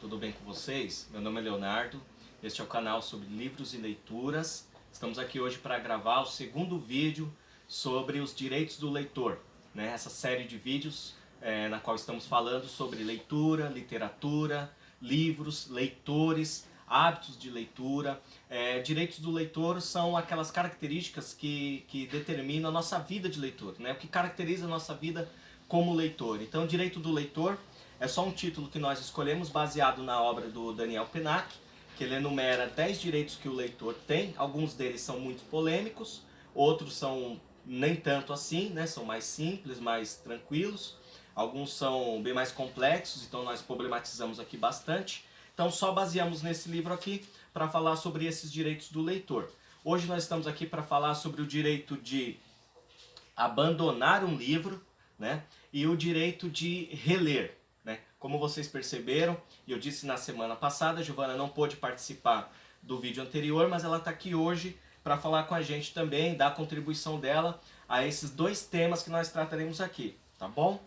tudo bem com vocês? Meu nome é Leonardo, este é o canal sobre livros e leituras. Estamos aqui hoje para gravar o segundo vídeo sobre os direitos do leitor, né? Essa série de vídeos na qual estamos falando sobre leitura, literatura, livros, leitores, hábitos de leitura. Direitos do leitor são aquelas características que determinam a nossa vida de leitor, né? O que caracteriza a nossa vida como leitor. Então, o direito do leitor é só um título que nós escolhemos baseado na obra do Daniel Pennack, que ele enumera 10 direitos que o leitor tem. Alguns deles são muito polêmicos, outros são nem tanto assim, né? São mais simples, mais tranquilos. Alguns são bem mais complexos, então nós problematizamos aqui bastante. Então só baseamos nesse livro aqui para falar sobre esses direitos do leitor. Hoje nós estamos aqui para falar sobre o direito de abandonar um livro, né? E o direito de reler. Como vocês perceberam, e eu disse na semana passada, a Giovana não pôde participar do vídeo anterior, mas ela está aqui hoje para falar com a gente também, dar a contribuição dela a esses dois temas que nós trataremos aqui, tá bom?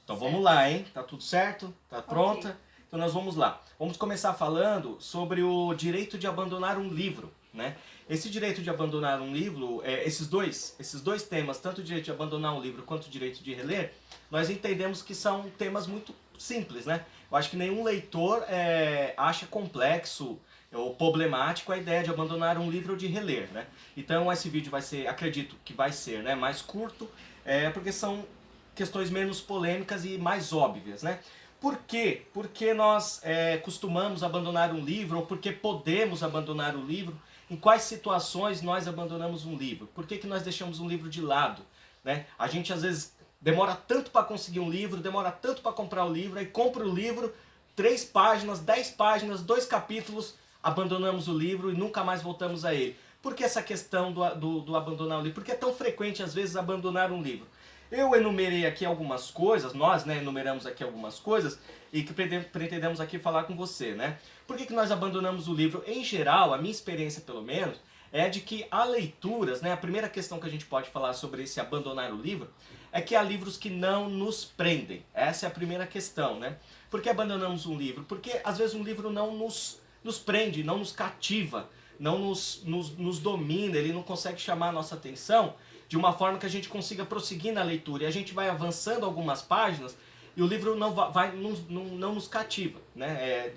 Então vamos lá, hein? Tá tudo certo? Tá pronta? Okay. Então nós vamos lá. Vamos começar falando sobre o direito de abandonar um livro, né? Esse direito de abandonar um livro, esses dois temas, tanto o direito de abandonar um livro quanto o direito de reler, nós entendemos que são temas muito simples, né? Eu acho que nenhum leitor acha complexo ou problemático a ideia de abandonar um livro ou de reler, né? Então esse vídeo vai ser, acredito que vai ser, né, mais curto, porque são questões menos polêmicas e mais óbvias, né? Por quê? Porque nós costumamos abandonar um livro, ou porque podemos abandonar o livro? Em quais situações nós abandonamos um livro? Por que nós deixamos um livro de lado, né? A gente às vezes demora tanto para conseguir um livro, demora tanto para comprar o livro, aí compra o livro, 3 páginas, 10 páginas, 2 capítulos, abandonamos o livro e nunca mais voltamos a ele. Por que essa questão do abandonar o livro? Por que é tão frequente às vezes abandonar um livro? Eu enumerei aqui algumas coisas, nós, né, enumeramos aqui algumas coisas e que pretendemos aqui falar com você, né? Por que nós abandonamos o livro? Em geral, a minha experiência pelo menos, é de que há leituras, né, a primeira questão que a gente pode falar sobre esse abandonar o livro, é que há livros que não nos prendem. Essa é a primeira questão, né? Por que abandonamos um livro? Porque às vezes um livro não nos prende, não nos cativa, não nos domina, ele não consegue chamar a nossa atenção de uma forma que a gente consiga prosseguir na leitura. E a gente vai avançando algumas páginas e o livro não nos cativa, né?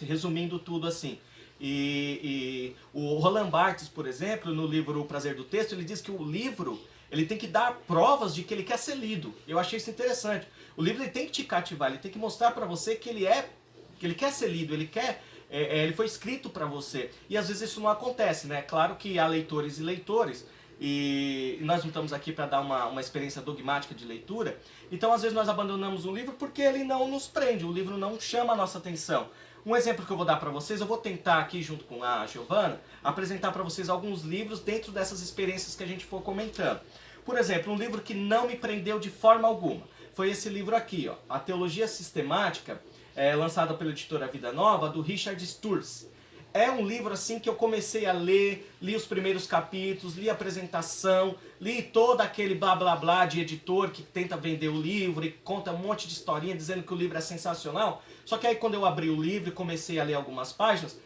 Resumindo tudo assim. E o Roland Barthes, por exemplo, no livro O Prazer do Texto, ele diz que o livro ele tem que dar provas de que ele quer ser lido. Eu achei isso interessante. O livro ele tem que te cativar, ele tem que mostrar para você que ele quer ser lido, ele foi escrito para você. E às vezes isso não acontece, né? Claro que há leitores e leitores, e nós não estamos aqui para dar uma experiência dogmática de leitura. Então às vezes nós abandonamos um livro porque ele não nos prende, o livro não chama a nossa atenção. Um exemplo que eu vou dar para vocês, eu vou tentar aqui junto com a Giovana, apresentar para vocês alguns livros dentro dessas experiências que a gente for comentando. Por exemplo, um livro que não me prendeu de forma alguma, foi esse livro aqui, ó, A Teologia Sistemática, lançada pela editora Vida Nova, do Richard Sturz. É um livro assim que eu comecei a ler, li os primeiros capítulos, li a apresentação, li todo aquele blá blá blá de editor que tenta vender o livro e conta um monte de historinha dizendo que o livro é sensacional. Só que aí quando eu abri o livro e comecei a ler algumas páginas,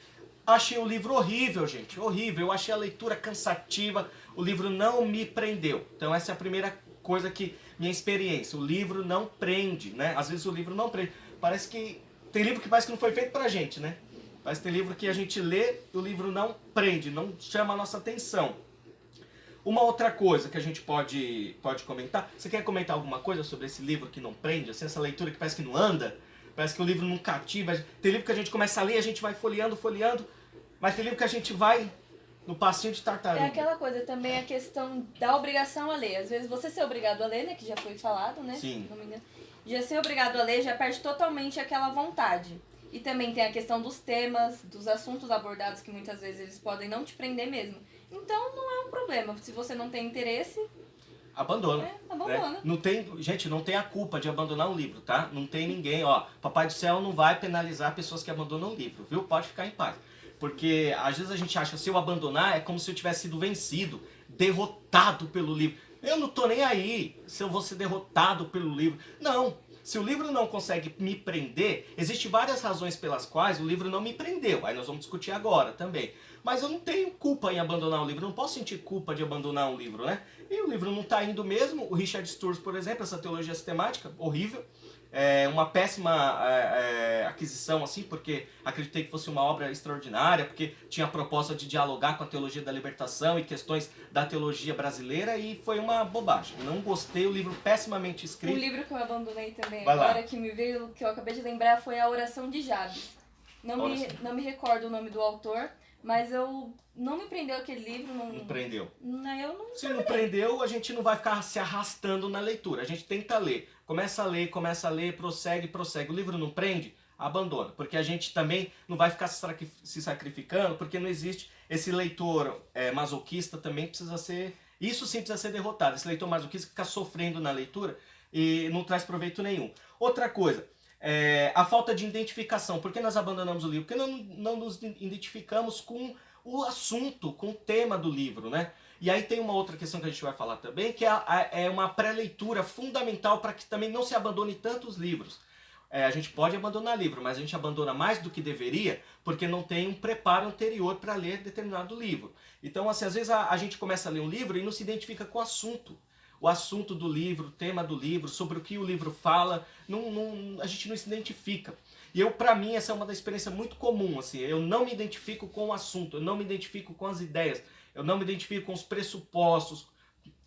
achei o livro horrível, gente, horrível. Eu achei a leitura cansativa, o livro não me prendeu. Então essa é a primeira coisa que, minha experiência, o livro não prende, né? Às vezes o livro não prende. Parece que, tem livro que parece que não foi feito pra gente, né? Mas tem livro que a gente lê e o livro não prende, não chama a nossa atenção. Uma outra coisa que a gente pode comentar, você quer comentar alguma coisa sobre esse livro que não prende, assim, essa leitura que parece que não anda, parece que o livro não cativa? Tem livro que a gente começa a ler, a gente vai folheando, mas tem livro que a gente vai no passinho de tartaruga. É aquela coisa também, a questão da obrigação a ler. Às vezes você ser obrigado a ler, né, que já foi falado, né? Sim. Não me engano. Já ser obrigado a ler já perde totalmente aquela vontade. E também tem a questão dos temas, dos assuntos abordados, que muitas vezes eles podem não te prender mesmo. Então não é um problema. Se você não tem interesse, abandona. Abandona. Né? Gente, não tem a culpa de abandonar um livro, tá? Não tem ninguém, ó. Papai do céu não vai penalizar pessoas que abandonam um livro, viu? Pode ficar em paz. Porque às vezes a gente acha que se eu abandonar é como se eu tivesse sido vencido, derrotado pelo livro. Eu não tô nem aí se eu vou ser derrotado pelo livro. Não. Se o livro não consegue me prender, existem várias razões pelas quais o livro não me prendeu. Aí nós vamos discutir agora também. Mas eu não tenho culpa em abandonar um livro, eu não posso sentir culpa de abandonar um livro, né? E o livro não está indo mesmo. O Richard Sturz, por exemplo, essa teologia sistemática, horrível. É uma péssima aquisição, assim, porque acreditei que fosse uma obra extraordinária, porque tinha a proposta de dialogar com a teologia da libertação e questões da teologia brasileira, e foi uma bobagem. Não gostei, o livro pessimamente escrito. Um livro que eu abandonei também Vai lá. agora, que me veio, que eu acabei de lembrar, foi A Oração de Jabes. Não me recordo o nome do autor, mas eu não me prendeu aquele livro. Não prendeu. Eu não Se não prendeu, a gente não vai ficar se arrastando na leitura. A gente tenta ler. Começa a ler, prossegue. O livro não prende, abandona. Porque a gente também não vai ficar se sacrificando, porque não existe esse leitor masoquista também precisa ser... Isso sim precisa ser derrotado. Esse leitor masoquista fica sofrendo na leitura e não traz proveito nenhum. Outra coisa, a falta de identificação. Por que nós abandonamos o livro? Porque não nos identificamos com o assunto, com o tema do livro, né? E aí tem uma outra questão que a gente vai falar também, que é uma pré-leitura fundamental para que também não se abandone tantos livros. A gente pode abandonar livro, mas a gente abandona mais do que deveria, porque não tem um preparo anterior para ler determinado livro. Então, assim, às vezes a gente começa a ler um livro e não se identifica com o assunto. O assunto do livro, o tema do livro, sobre o que o livro fala, a gente não se identifica. E para mim, essa é uma das experiências muito comum, assim, eu não me identifico com o assunto, eu não me identifico com as ideias, eu não me identifico com os pressupostos,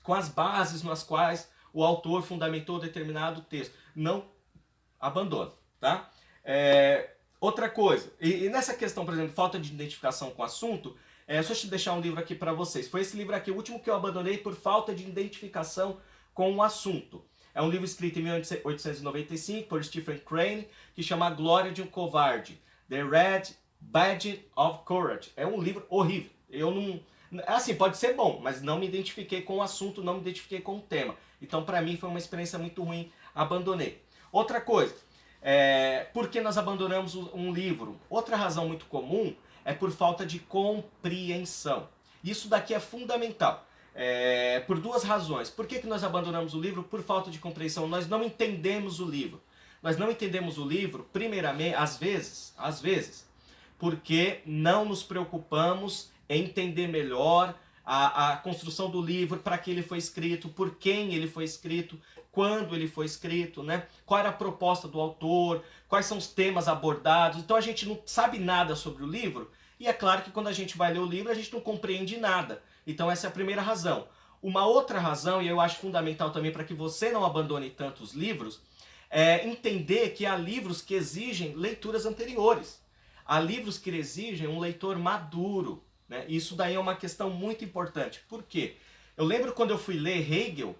com as bases nas quais o autor fundamentou determinado texto. Não abandono, tá? Outra coisa, e nessa questão, por exemplo, falta de identificação com o assunto, só te deixar um livro aqui para vocês. Foi esse livro aqui, o último que eu abandonei por falta de identificação com o assunto. É um livro escrito em 1895 por Stephen Crane, que chama A Glória de um Covarde, The Red Badge of Courage. É um livro horrível. Eu não... Assim, pode ser bom, mas não me identifiquei com o assunto, não me identifiquei com o tema. Então, para mim, foi uma experiência muito ruim, abandonei. Outra coisa, por que nós abandonamos um livro? Outra razão muito comum é por falta de compreensão. Isso daqui é fundamental. Por duas razões. Por que nós abandonamos o livro? Por falta de compreensão. Nós não entendemos o livro. Nós não entendemos o livro, primeiramente, às vezes, porque não nos preocupamos em entender melhor a construção do livro, para que ele foi escrito, por quem ele foi escrito, quando ele foi escrito, né? Qual era a proposta do autor, quais são os temas abordados. Então a gente não sabe nada sobre o livro, e é claro que quando a gente vai ler o livro a gente não compreende nada. Então essa é a primeira razão. Uma outra razão, e eu acho fundamental também para que você não abandone tantos livros, é entender que há livros que exigem leituras anteriores. Há livros que exigem um leitor maduro, né? Isso daí é uma questão muito importante. Por quê? Eu lembro quando eu fui ler Hegel,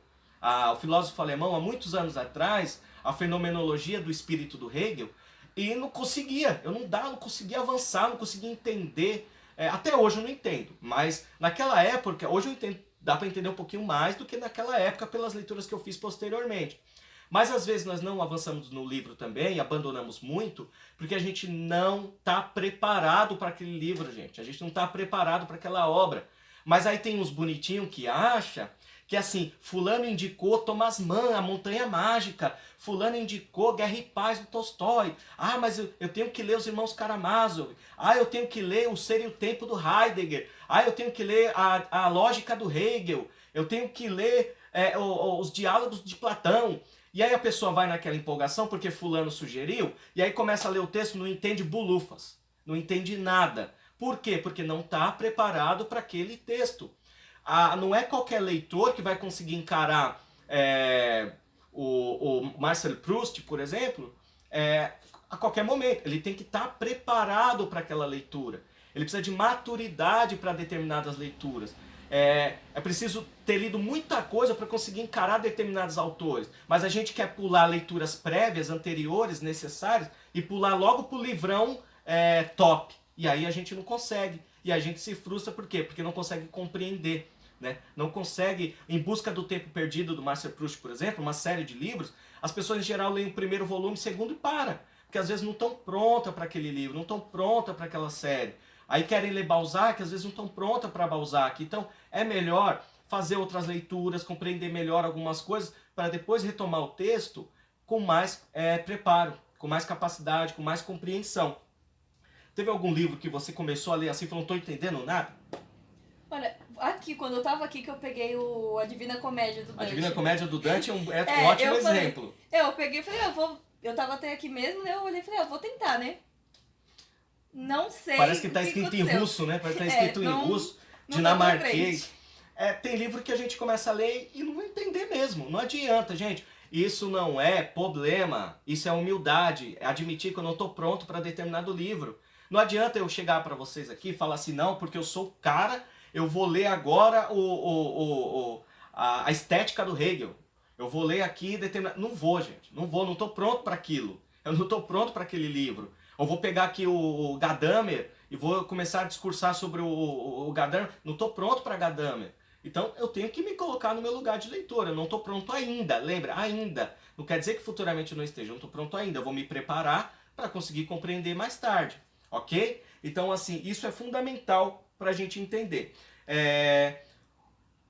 o filósofo alemão, há muitos anos atrás, a fenomenologia do espírito do Hegel, e não conseguia, eu não conseguia avançar, não conseguia entender. Até hoje eu não entendo, mas naquela época, hoje eu entendo, dá para entender um pouquinho mais do que naquela época pelas leituras que eu fiz posteriormente. Mas às vezes nós não avançamos no livro também, abandonamos muito, porque a gente não está preparado para aquele livro, gente. A gente não está preparado para aquela obra. Mas aí tem uns bonitinhos que acham que assim, fulano indicou Thomas Mann, A Montanha Mágica, fulano indicou Guerra e Paz do Tolstói, mas eu tenho que ler os Irmãos Karamazov, eu tenho que ler O Ser e o Tempo do Heidegger, eu tenho que ler a Lógica do Hegel, eu tenho que ler os Diálogos de Platão. E aí a pessoa vai naquela empolgação porque fulano sugeriu, e aí começa a ler o texto, não entende bulufas, não entende nada. Por quê? Porque não está preparado para aquele texto. Não é qualquer leitor que vai conseguir encarar o Marcel Proust, por exemplo, a qualquer momento. Ele tem que estar preparado para aquela leitura. Ele precisa de maturidade para determinadas leituras. É preciso ter lido muita coisa para conseguir encarar determinados autores. Mas a gente quer pular leituras prévias, anteriores, necessárias, e pular logo para o livrão top. E aí a gente não consegue. E a gente se frustra por quê? Porque não consegue compreender. Né? Não consegue, Em Busca do Tempo Perdido, do Marcel Proust, por exemplo, uma série de livros, as pessoas em geral leem o primeiro volume, o segundo e para. Porque às vezes não estão prontas para aquele livro, não estão prontas para aquela série. Aí querem ler Balzac, às vezes não estão prontas para Balzac. Então é melhor fazer outras leituras, compreender melhor algumas coisas, para depois retomar o texto com mais preparo, com mais capacidade, com mais compreensão. Teve algum livro que você começou a ler assim e falou, não estou entendendo nada? Olha, aqui, quando eu tava aqui que eu peguei A Divina Comédia do Dante. A Divina Comédia do Dante é um ótimo exemplo. Eu peguei e falei, eu tava até aqui mesmo, né? Eu olhei e falei, eu vou tentar, né? Não sei. Parece que tá escrito em russo, né? Parece que tá escrito em russo, dinamarquês. Tem livro que a gente começa a ler e não vai entender mesmo. Não adianta, gente. Isso não é problema, isso é humildade. É admitir que eu não estou pronto para determinado livro. Não adianta eu chegar para vocês aqui e falar assim, não, porque eu sou o cara, eu vou ler agora a estética do Hegel. Eu vou ler aqui determinado... Não vou, gente. Não estou pronto para aquilo. Eu não estou pronto para aquele livro. Eu vou pegar aqui o Gadamer e vou começar a discursar sobre o Gadamer. Não estou pronto para Gadamer. Então eu tenho que me colocar no meu lugar de leitor. Eu não estou pronto ainda. Lembra? Ainda. Não quer dizer que futuramente eu não esteja. Eu não estou pronto ainda. Eu vou me preparar para conseguir compreender mais tarde. Ok? Então, assim, isso é fundamental para a gente entender.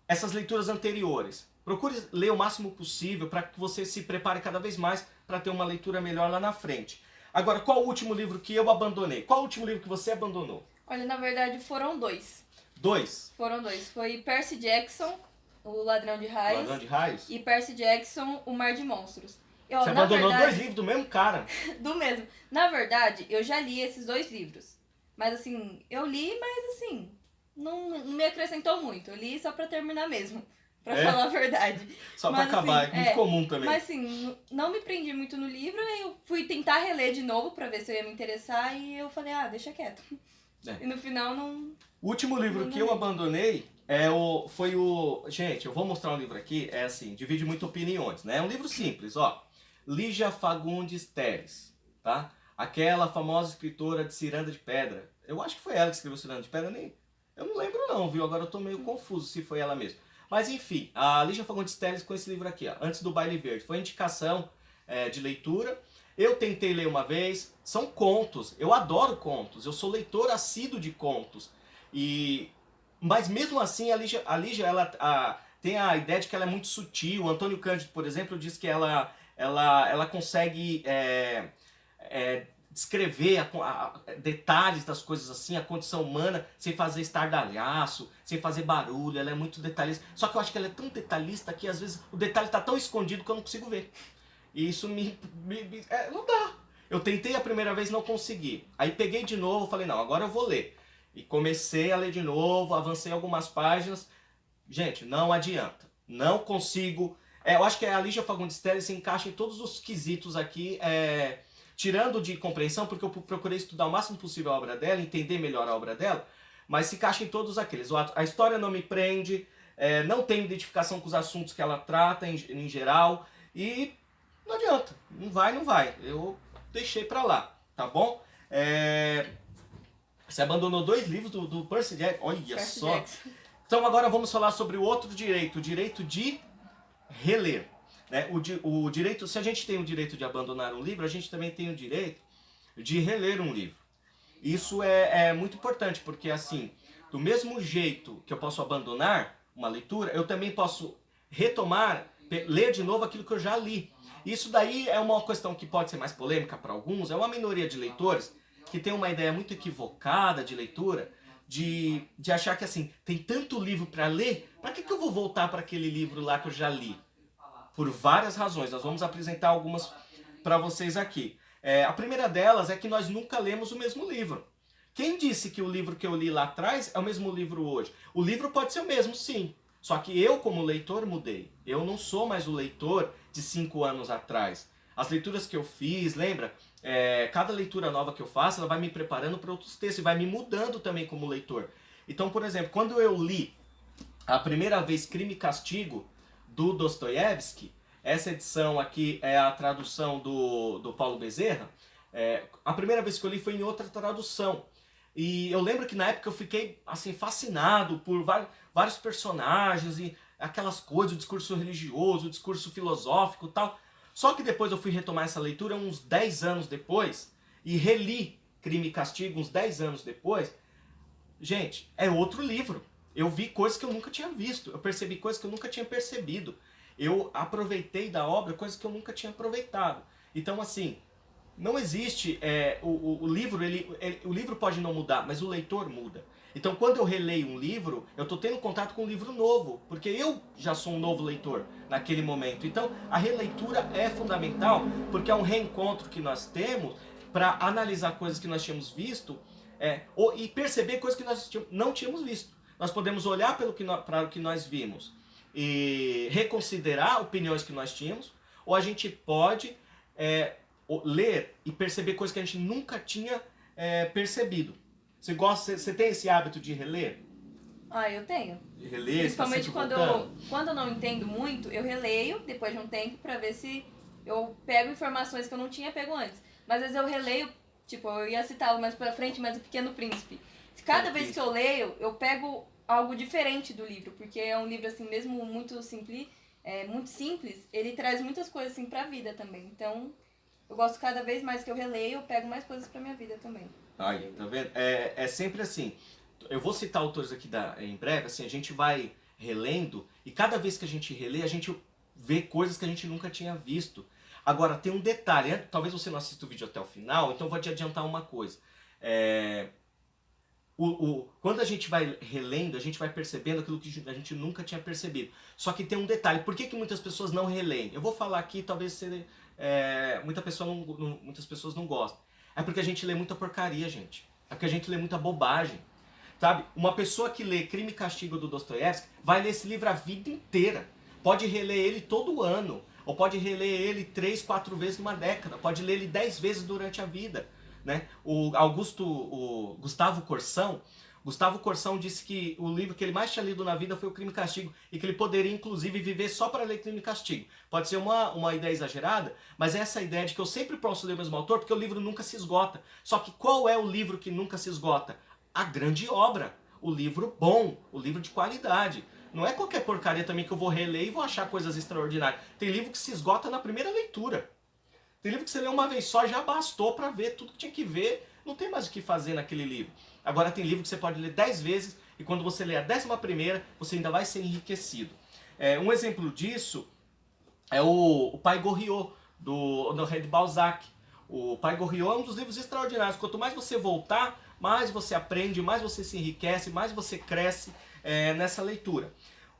Essas leituras anteriores. Procure ler o máximo possível para que você se prepare cada vez mais para ter uma leitura melhor lá na frente. Agora, qual o último livro que eu abandonei? Qual o último livro que você abandonou? Olha, na verdade foram 2. 2? Foram 2. Foi Percy Jackson, O Ladrão de Raios. Ladrão de Raios? E Percy Jackson, O Mar de Monstros. Você abandonou 2 livros do mesmo cara. Do mesmo. Na verdade, eu já li esses 2 livros. Mas assim, eu li, mas assim, não me acrescentou muito. Eu li só pra terminar mesmo. Pra falar a verdade. Só pra acabar, assim, é muito comum também. Mas assim, não me prendi muito no livro, aí eu fui tentar reler de novo pra ver se eu ia me interessar e eu falei, deixa quieto. E no final não... O último livro que eu abandonei foi o... Gente, eu vou mostrar um livro aqui, é assim, divide muito opiniões, né? É um livro simples, ó. Lígia Fagundes Telles, tá? Aquela famosa escritora de Ciranda de Pedra. Eu acho que foi ela que escreveu Ciranda de Pedra, eu não lembro não, viu? Agora eu tô meio confuso se foi ela mesmo. Mas enfim, a Lígia Fagundes Telles com esse livro aqui, ó, Antes do Baile Verde. Foi indicação de leitura. Eu tentei ler uma vez. São contos. Eu adoro contos. Eu sou leitor assíduo de contos. Mas mesmo assim, a Lígia ela tem a ideia de que ela é muito sutil. O Antônio Cândido, por exemplo, diz que ela consegue descrever detalhes das coisas assim, a condição humana, sem fazer estardalhaço, sem fazer barulho. Ela é muito detalhista. Só que eu acho que ela é tão detalhista que às vezes o detalhe está tão escondido que eu não consigo ver. E isso não dá. Eu tentei a primeira vez, não consegui. Aí peguei de novo, falei, não, agora eu vou ler. E comecei a ler de novo, avancei algumas páginas. Gente, não adianta. Não consigo. Eu acho que a Lígia Fagundes Telles se encaixa em todos os quesitos aqui, tirando de compreensão, porque eu procurei estudar o máximo possível a obra dela, entender melhor a obra dela, mas se encaixa em todos aqueles. A história não me prende, não tenho identificação com os assuntos que ela trata em geral, e não adianta. Não vai. Eu deixei pra lá, tá bom? Você abandonou 2 livros do Percy Jackson, olha só. Então agora vamos falar sobre o outro direito, o direito de reler. Né? O direito, se a gente tem o direito de abandonar um livro, a gente também tem o direito de reler um livro. Isso é muito importante, porque assim, do mesmo jeito que eu posso abandonar uma leitura, eu também posso retomar, ler de novo aquilo que eu já li. Isso daí é uma questão que pode ser mais polêmica para alguns, é uma minoria de leitores que tem uma ideia muito equivocada de leitura, de achar que assim, tem tanto livro para ler, para que eu vou voltar para aquele livro lá que eu já li? Por várias razões, nós vamos apresentar algumas para vocês aqui. A primeira delas é que nós nunca lemos o mesmo livro. Quem disse que o livro que eu li lá atrás é o mesmo livro hoje? O livro pode ser o mesmo, sim. Só que eu, como leitor, mudei. Eu não sou mais o leitor de 5 anos atrás. As leituras que eu fiz, lembra? Cada leitura nova que eu faço, ela vai me preparando para outros textos e vai me mudando também como leitor. Então, por exemplo, quando eu li a primeira vez Crime e Castigo, do Dostoiévski, essa edição aqui é a tradução do Paulo Bezerra, a primeira vez que eu li foi em outra tradução. E eu lembro que na época eu fiquei assim, fascinado por vários personagens e aquelas coisas, o discurso religioso, o discurso filosófico e tal. Só que depois eu fui retomar essa leitura uns 10 anos depois e reli Crime e Castigo uns 10 anos depois. Gente, é outro livro. Eu vi coisas que eu nunca tinha visto, eu percebi coisas que eu nunca tinha percebido. eu aproveitei da obra coisas que eu nunca tinha aproveitado. Então, assim, não existe, o livro, o livro pode não mudar, mas o leitor muda. Então, quando eu releio um livro, eu estou tendo contato com um livro novo, porque eu já sou um novo leitor naquele momento. Então, a releitura é fundamental, porque é um reencontro que nós temos para analisar coisas que nós tínhamos visto e perceber coisas que nós não tínhamos visto. Nós podemos olhar para o que nós vimos e reconsiderar opiniões que nós tínhamos, ou a gente pode ler e perceber coisas que a gente nunca tinha percebido. Você tem esse hábito de reler? Ah, eu tenho. De reler, principalmente quando eu não entendo muito, eu releio depois de um tempo pra ver se eu pego informações que eu não tinha pego antes. Mas às vezes eu releio, tipo, eu ia citá-lo mais pra frente, mas o Pequeno Príncipe. Cada vez que eu leio, eu pego algo diferente do livro, porque é um livro assim mesmo muito simples, muito simples, ele traz muitas coisas assim pra vida também. Então, eu gosto cada vez mais que eu releio, eu pego mais coisas pra minha vida também. Aí, tá vendo? É sempre assim. Eu vou citar autores aqui em breve, assim, a gente vai relendo e cada vez que a gente relê, a gente vê coisas que a gente nunca tinha visto. Agora, tem um detalhe, talvez você não assista o vídeo até o final, então eu vou te adiantar uma coisa. Quando a gente vai relendo, a gente vai percebendo aquilo que a gente nunca tinha percebido. Só que tem um detalhe, por que muitas pessoas não releem? Eu vou falar aqui, talvez muitas pessoas não gostem. É porque a gente lê muita porcaria, gente. É porque a gente lê muita bobagem. Sabe? Uma pessoa que lê Crime e Castigo do Dostoiévski vai ler esse livro a vida inteira. Pode reler ele todo ano. Ou pode reler ele 3, 4 vezes numa década. Pode ler ele 10 vezes durante a vida. Né? O Gustavo Corsão disse que o livro que ele mais tinha lido na vida foi o Crime e Castigo e que ele poderia inclusive viver só para ler Crime e Castigo. Pode ser uma ideia exagerada, mas é essa ideia de que eu sempre posso ler o mesmo autor porque o livro nunca se esgota. Só que qual é o livro que nunca se esgota? A grande obra, o livro bom, o livro de qualidade. Não é qualquer porcaria também que eu vou reler e vou achar coisas extraordinárias. Tem livro que se esgota na primeira leitura. Tem livro que você lê uma vez só, já bastou para ver tudo que tinha que ver, não tem mais o que fazer naquele livro. Agora tem livro que você pode ler 10 vezes e quando você lê a 11ª, você ainda vai ser enriquecido. Um exemplo disso é o Pai Goriot, do Honoré de Balzac. O Pai Goriot é um dos livros extraordinários. Quanto mais você voltar, mais você aprende, mais você se enriquece, mais você cresce nessa leitura.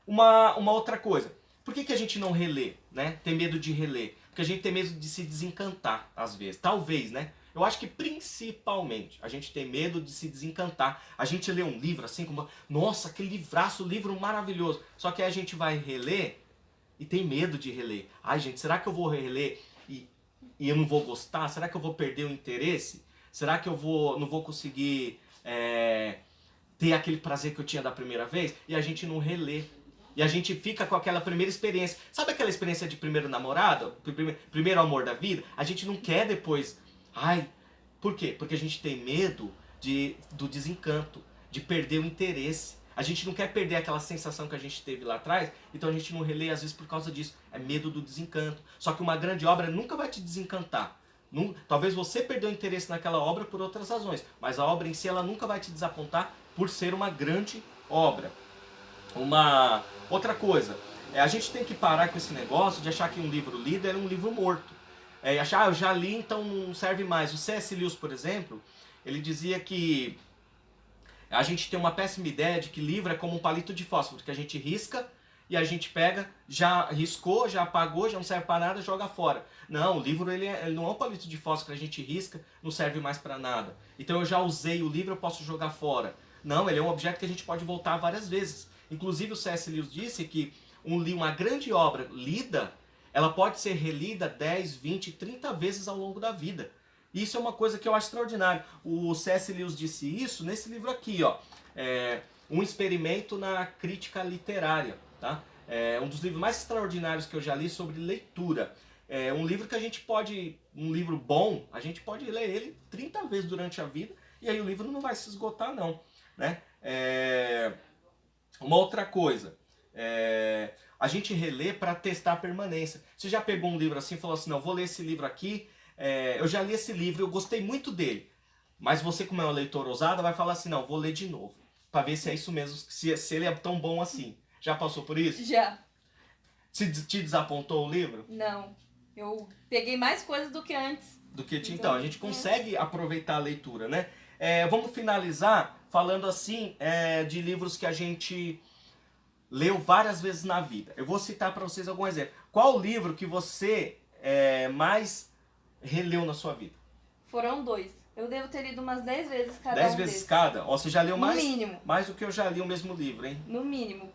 Uma outra coisa, por que a gente não relê? Né? Tem medo de reler? Porque a gente tem medo de se desencantar, às vezes. Talvez, né? Eu acho que principalmente a gente tem medo de se desencantar. A gente lê um livro assim como, nossa, que livraço, livro maravilhoso. Só que aí a gente vai reler e tem medo de reler. Ai, gente, será que eu vou reler e eu não vou gostar? Será que eu vou perder o interesse? Será que eu não vou conseguir ter aquele prazer que eu tinha da primeira vez? E a gente não relê. E a gente fica com aquela primeira experiência. Sabe aquela experiência de primeiro namorado? Primeiro amor da vida? A gente não quer depois. Ai, por quê? Porque a gente tem medo do desencanto, de perder o interesse. A gente não quer perder aquela sensação que a gente teve lá atrás, então a gente não relê às vezes por causa disso. É medo do desencanto. Só que uma grande obra nunca vai te desencantar. Talvez você perdeu o interesse naquela obra por outras razões, mas a obra em si ela nunca vai te desapontar por ser uma grande obra. Uma outra coisa, a gente tem que parar com esse negócio de achar que um livro lido é um livro morto. E achar, eu já li, então não serve mais. O C.S. Lewis, por exemplo, ele dizia que a gente tem uma péssima ideia de que livro é como um palito de fósforo, que a gente risca e a gente pega, já riscou, já apagou, já não serve para nada, joga fora. Não, o livro ele não é um palito de fósforo que a gente risca, não serve mais para nada. Então eu já usei o livro, eu posso jogar fora. Não, ele é um objeto que a gente pode voltar várias vezes. Inclusive o C.S. Lewis disse que uma grande obra lida, ela pode ser relida 10, 20, 30 vezes ao longo da vida. Isso é uma coisa que eu acho extraordinário. O C.S. Lewis disse isso nesse livro aqui, ó, Um Experimento na Crítica Literária. Tá? É um dos livros mais extraordinários que eu já li sobre leitura. É um livro que a gente pode, um livro bom, a gente pode ler ele 30 vezes durante a vida e aí o livro não vai se esgotar não. Né? Uma outra coisa, a gente relê para testar a permanência. Você já pegou um livro assim e falou assim, não, vou ler esse livro aqui, eu já li esse livro, eu gostei muito dele. Mas você, como é uma leitora ousada, vai falar assim, não, vou ler de novo. Para ver se é isso mesmo, se ele é tão bom assim. Já passou por isso? Já. Te desapontou o livro? Não. Eu peguei mais coisas do que antes. Do que então, a gente consegue aproveitar a leitura, né? Vamos finalizar falando assim de livros que a gente leu várias vezes na vida. Eu vou citar para vocês algum exemplo. Qual o livro que você mais releu na sua vida? Foram 2. Eu devo ter lido umas 10 vezes cada 10 um vezes desses. cada? Ó, você já leu No mínimo. mais do que eu já li o mesmo livro, hein? No mínimo.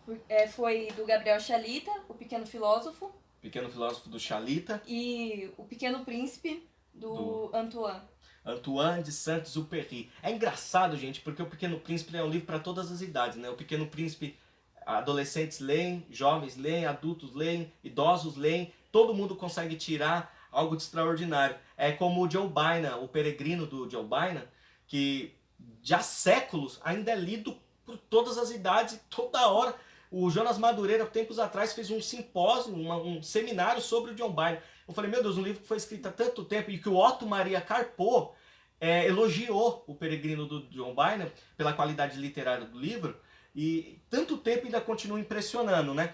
Foi do Gabriel Chalita, O Pequeno Filósofo. Pequeno Filósofo do Chalita. E O Pequeno Príncipe, do Antoine. Antoine de Saint-Exupéry. É engraçado, gente, porque O Pequeno Príncipe é um livro para todas as idades, né? O Pequeno Príncipe, adolescentes leem, jovens leem, adultos leem, idosos leem, todo mundo consegue tirar algo de extraordinário. É como o Joe Bynum, o Peregrino do Joe Bynum, que já há séculos ainda é lido por todas as idades e toda hora. O Jonas Madureira, tempos atrás, fez um simpósio, um seminário sobre o John Bynum. Eu falei, meu Deus, um livro que foi escrito há tanto tempo e que o Otto Maria Carpo elogiou o Peregrino do John Bynum pela qualidade literária do livro, e tanto tempo ainda continua impressionando, né?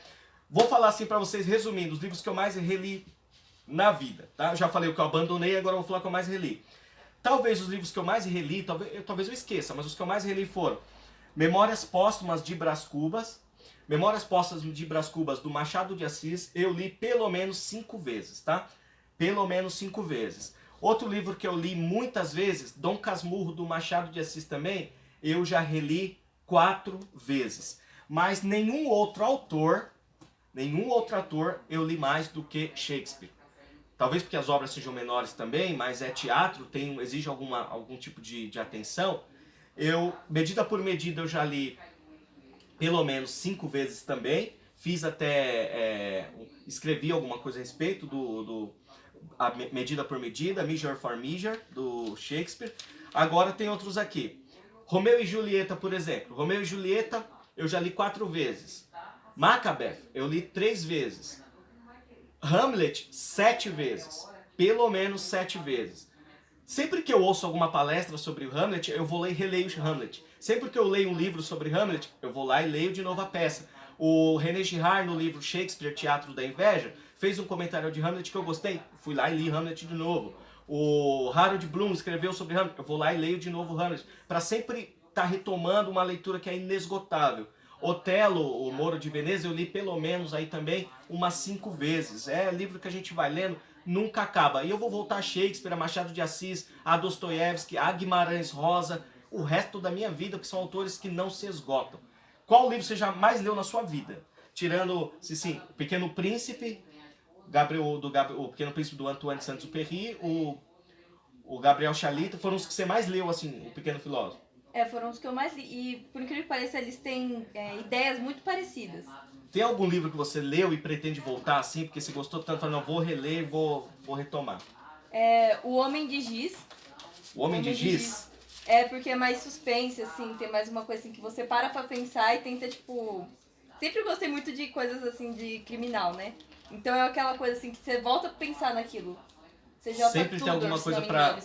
Vou falar assim para vocês, resumindo, os livros que eu mais reli na vida, tá? Eu já falei o que eu abandonei, agora eu vou falar o que eu mais reli. Talvez os livros que eu mais reli, talvez eu esqueça, mas os que eu mais reli foram Memórias Póstumas de Brás Cubas. Memórias Póstumas de Brás Cubas, do Machado de Assis, eu li pelo menos 5 vezes, tá? Pelo menos 5 vezes. Outro livro que eu li muitas vezes, Dom Casmurro, do Machado de Assis também, eu já reli 4 vezes. Mas nenhum outro autor eu li mais do que Shakespeare. Talvez porque as obras sejam menores também, mas é teatro, exige algum tipo de atenção. Medida por Medida, eu já li pelo menos 5 vezes também. Fiz escrevi alguma coisa a respeito a Medida por Medida, Measure for Measure, do Shakespeare. Agora tem outros aqui. Romeu e Julieta, por exemplo. Romeu e Julieta, eu já li 4 vezes. Macbeth, eu li 3 vezes. Hamlet, 7 vezes. Pelo menos 7 vezes. Sempre que eu ouço alguma palestra sobre o Hamlet, eu vou ler e releio o Hamlet. Sempre que eu leio um livro sobre Hamlet, eu vou lá e leio de novo a peça. O René Girard, no livro Shakespeare, Teatro da Inveja, fez um comentário de Hamlet que eu gostei. Fui lá e li Hamlet de novo. O Harold Bloom escreveu sobre Hamlet. Eu vou lá e leio de novo Hamlet. Para sempre estar retomando uma leitura que é inesgotável. Otelo, o Moro de Veneza, eu li pelo menos aí também umas 5 vezes. É livro que a gente vai lendo, nunca acaba. E eu vou voltar a Shakespeare, a Machado de Assis, a Dostoiévski, a Guimarães Rosa, o resto da minha vida, que são autores que não se esgotam. Qual livro você já mais leu na sua vida? Tirando, sim, O Pequeno Príncipe, o Pequeno Príncipe do Antoine de Saint-Exupéry, o Gabriel Chalita, foram os que você mais leu, assim, O Pequeno Filósofo. Foram os que eu mais li. E, por incrível que pareça, eles têm ideias muito parecidas. Tem algum livro que você leu e pretende voltar assim, porque você gostou tanto, falou, não, vou reler, vou retomar? O Homem de Giz. O Homem de Giz? Porque é mais suspense, assim, tem mais uma coisa assim que você para pra pensar e tenta, tipo... Sempre gostei muito de coisas, assim, de criminal, né? Então é aquela coisa, assim, que você volta a pensar naquilo. Você joga sempre tudo, tem alguma coisa pra...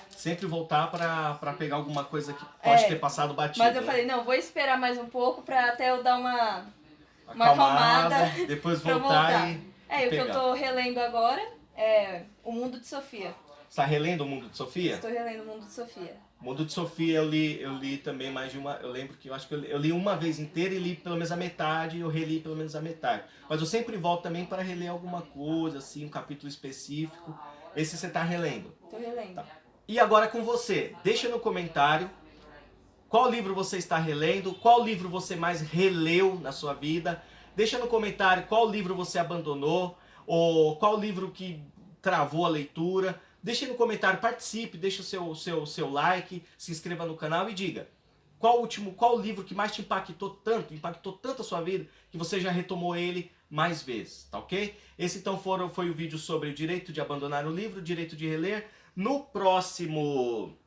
Sempre voltar pra pegar alguma coisa que pode ter passado batido. Mas eu falei, não, vou esperar mais um pouco pra até eu dar uma acalmada. Depois voltar e o que eu tô relendo agora é O Mundo de Sofia. Você tá relendo O Mundo de Sofia? Estou relendo O Mundo de Sofia. O Mundo de Sofia eu li também mais de uma... Eu lembro que eu acho que eu li uma vez inteira e li pelo menos a metade, e eu reli pelo menos a metade. Mas eu sempre volto também para reler alguma coisa, assim, um capítulo específico. Esse você tá relendo? Tô relendo. Tá. E agora com você, deixa no comentário qual livro você está relendo, qual livro você mais releu na sua vida. Deixa no comentário qual livro você abandonou, ou qual livro que travou a leitura. Deixa no comentário, participe, deixa o seu like, se inscreva no canal e diga qual livro que mais te impactou tanto a sua vida, que você já retomou ele mais vezes, tá ok? Esse então foi o vídeo sobre o direito de abandonar o livro, o direito de reler. No próximo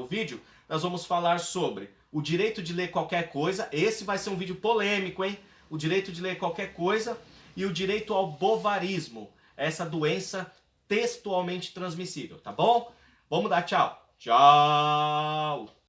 vídeo, nós vamos falar sobre o direito de ler qualquer coisa. Esse vai ser um vídeo polêmico, hein? O direito de ler qualquer coisa e o direito ao bovarismo, essa doença textualmente transmissível, tá bom? Vamos dar tchau. Tchau!